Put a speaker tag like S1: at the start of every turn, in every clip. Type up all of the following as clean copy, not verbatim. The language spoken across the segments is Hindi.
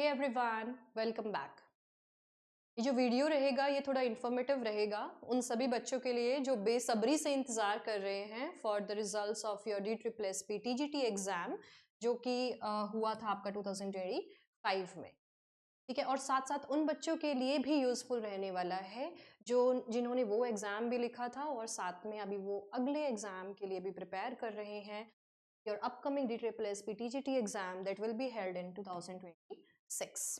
S1: Hey everyone, welcome back. ये जो वीडियो रहेगा ये थोड़ा इन्फॉर्मेटिव रहेगा उन सभी बच्चों के लिए जो बेसब्री से इंतज़ार कर रहे हैं for the results of your DSSP TGT exam जो कि हुआ था आपका 2025 में। ठीक है, और साथ साथ उन बच्चों के लिए भी यूज़फुल रहने वाला है जो जिन्होंने वो एग्ज़ाम भी लिखा था और साथ में अभी वो अगले एग्ज़ाम के लिए भी प्रिपेयर कर रहे हैं। Your upcoming DSSP TGT exam that will be held in 2026।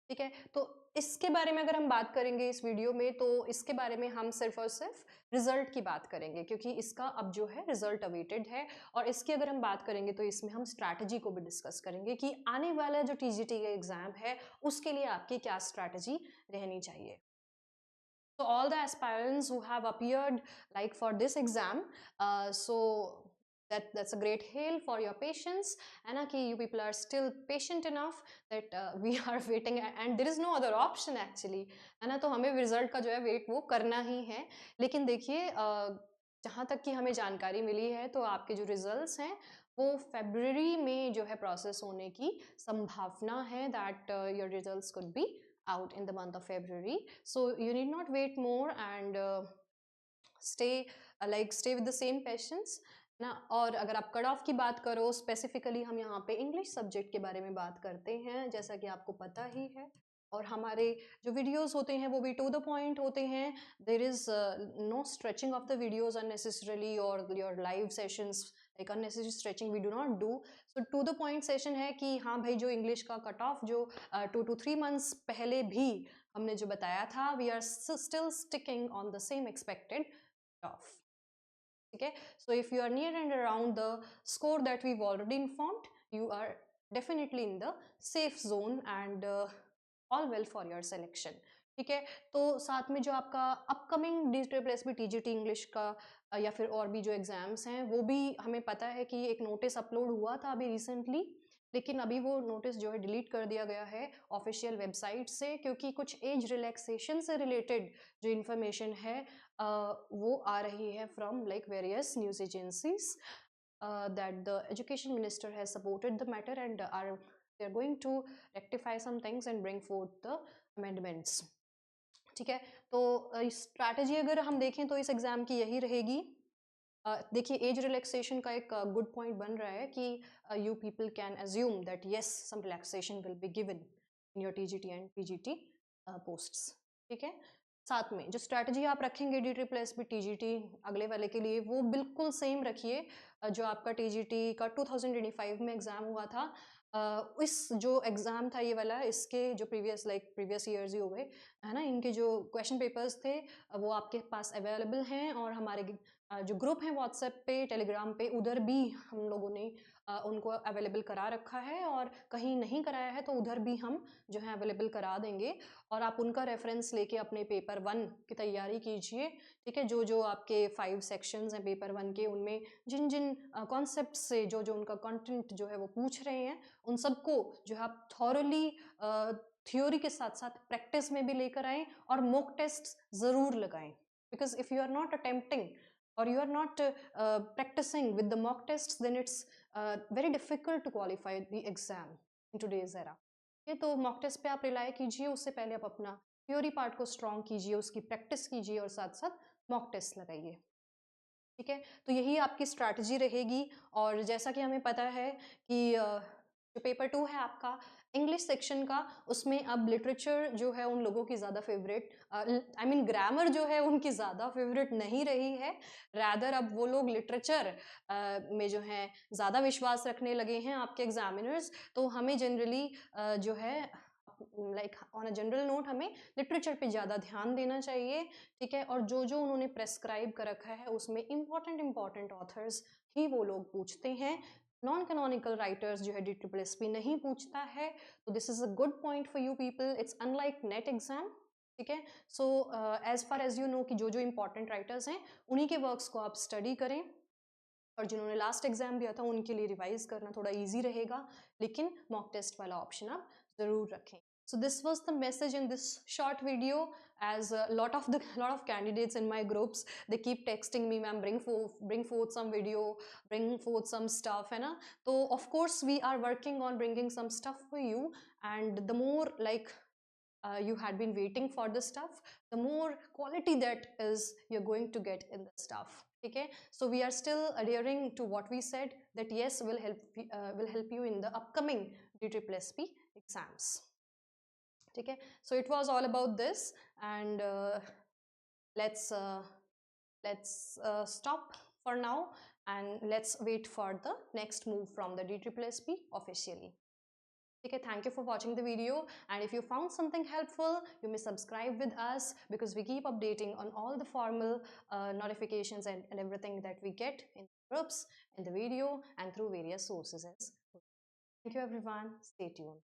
S1: ठीक है, तो इसके बारे में अगर हम बात करेंगे इस वीडियो में तो इसके बारे में हम सिर्फ और सिर्फ रिजल्ट की बात करेंगे क्योंकि इसका अब जो है रिजल्ट अवेटेड है। और इसकी अगर हम बात करेंगे तो इसमें हम स्ट्रैटेजी को भी डिस्कस करेंगे कि आने वाला जो TGT का एग्जाम है उसके लिए आपकी क्या स्ट्रैटेजी रहनी चाहिए। So all the aspirants who have appeared like for this exam, so that's a great hail for your patience, and कि you people are still patient enough that we are waiting and there is no other option actually, है ना। तो हमें रिजल्ट का जो है वेट वो करना ही है। लेकिन देखिए जहाँ तक कि हमें जानकारी मिली है तो आपके जो रिजल्ट्स हैं वो फरवरी में जो है प्रोसेस होने की संभावना है, that your results could be out in the month of February. So you need not wait more and stay with the same patience ना। और अगर आप कट ऑफ की बात करो स्पेसिफिकली हम यहाँ पे इंग्लिश सब्जेक्ट के बारे में बात करते हैं जैसा कि आपको पता ही है। और हमारे जो वीडियोस होते हैं वो भी टू द पॉइंट होते हैं। There is no stretching of the videos unnecessarily और your live sessions like unnecessary stretching we do not do. So to the point session है कि हाँ भाई जो इंग्लिश का कट ऑफ जो 2 to 3 months पहले भी हमने जो बताया था we are still sticking on the same expected off. ठीक है, so if you are near and around the score that we already informed you are definitely in the safe zone and all well for your selection. ठीक है, तो साथ में जो आपका अपकमिंग DSSP TGT इंग्लिश का या फिर और भी जो एग्जाम्स हैं वो भी हमें पता है कि एक नोटिस अपलोड हुआ था अभी रिसेंटली, लेकिन अभी वो नोटिस जो है डिलीट कर दिया गया है ऑफिशियल वेबसाइट से क्योंकि कुछ एज रिलैक्सेशन से रिलेटेड जो इन्फॉर्मेशन है वो आ रही है from like various news agencies that the education minister has supported the matter and they are going to rectify some things and bring forth the amendments। ठीक है, तो स्ट्रैटेजी अगर हम देखें तो इस एग्जाम की यही रहेगी। देखिए एज रिलैक्सेशन का एक गुड पॉइंट बन रहा है कि you people can assume that yes some relaxation will be given in your TGT and PGT posts. ठीक है, साथ में जो स्ट्रैटेजी आप रखेंगे DSSP TGT अगले वाले के लिए वो बिल्कुल सेम रखिए जो आपका TGT का 2025 में एग्ज़ाम हुआ था। इस जो एग्ज़ाम था ये वाला इसके जो प्रीवियस ईयर्स ही हो गए है ना, इनके जो क्वेश्चन पेपर्स थे वो आपके पास अवेलेबल हैं और हमारे जो ग्रुप है व्हाट्सएप पे टेलीग्राम पे उधर भी हम लोगों ने उनको अवेलेबल करा रखा है और कहीं नहीं कराया है तो उधर भी हम जो है अवेलेबल करा देंगे और आप उनका रेफरेंस लेके अपने पेपर 1 की तैयारी कीजिए। ठीक है, जो जो आपके 5 सेक्शंस हैं पेपर 1 के उनमें जिन जिन कॉन्सेप्ट से जो जो उनका कंटेंट जो है वो पूछ रहे हैं उन सबको जो है आप थॉरली थ्योरी के साथ साथ प्रैक्टिस में भी लेकर आएँ और मॉक टेस्ट ज़रूर लगाएं। Because if you are not attempting or you are not practicing with the mock tests then it's very difficult to qualify the exam in today's era। ये तो मॉक टेस्ट पे आप रिलाई कीजिए, उससे पहले आप अपना थ्योरी पार्ट को स्ट्रॉन्ग कीजिए, उसकी प्रैक्टिस कीजिए और साथ साथ मॉक टेस्ट लगाइए। ठीक है, तो यही आपकी स्ट्रैटेजी रहेगी। और जैसा कि हमें पता है कि जो पेपर 2 है आपका इंग्लिश सेक्शन का उसमें अब लिटरेचर जो है उन लोगों की ज़्यादा फेवरेट आई मीन ग्रामर जो है उनकी ज़्यादा फेवरेट नहीं रही है। रैदर अब वो लोग लिटरेचर में जो है ज़्यादा विश्वास रखने लगे हैं आपके एग्जामिनर्स। तो हमें जनरली जो है like on a general note हमें लिटरेचर पे ज़्यादा ध्यान देना चाहिए। ठीक है, और जो जो उन्होंने प्रेस्क्राइब कर रखा है उसमें इम्पॉर्टेंट ऑथर्स ही वो लोग पूछते हैं, नॉन कैनोनिकल राइटर्स जो है DSSP नहीं पूछता है। तो this is a good point for you people, it's unlike net exam. ठीक है, so as far as you know कि जो जो इम्पोर्टेंट राइटर्स हैं उन्हीं के वर्क्स को आप स्टडी करें और जिन्होंने लास्ट एग्जाम दिया था उनके लिए रिवाइज करना थोड़ा इजी रहेगा, लेकिन मॉक टेस्ट वाला ऑप्शन आप ज़रूर रखें। So this was the message in this short video. As a lot of candidates in my groups, they keep texting me, ma'am, bring forth some video, bring forth some stuff, है ना. So of course we are working on bringing some stuff for you, and the more like you had been waiting for the stuff, the more quality that is you're going to get in the stuff. Okay, so we are still adhering to what we said, that yes, will help you in the upcoming DSSP exams. Okay, so it was all about this, and let's uh, let's stop for now, and let's wait for the next move from the DSSP officially. Okay, thank you for watching the video, and if you found something helpful, you may subscribe with us, because we keep updating on all the formal notifications and everything that we get in the groups, in the video, and through various sources. Thank you everyone, stay tuned.